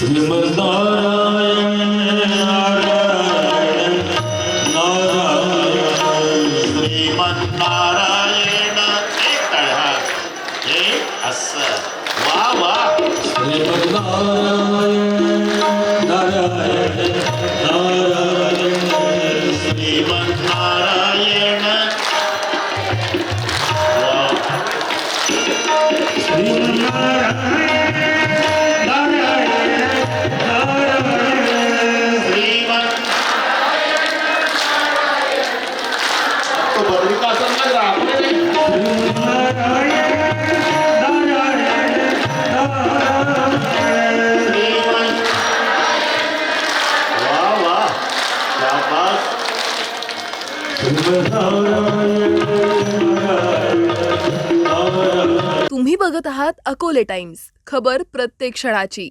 श्रीमद्नारायण नारायण नारायण श्रीमन्नारायण एक टाळ्या हे असं वा वा श्रीमद्नारायण नारायण नारायण श्रीमन्नारायण वा तो बद्रिकाश्रमला राहतो वा वा शाबास तुम्ही बघत आहात अकोले टाइम्स, खबर प्रत्येक क्षणाची.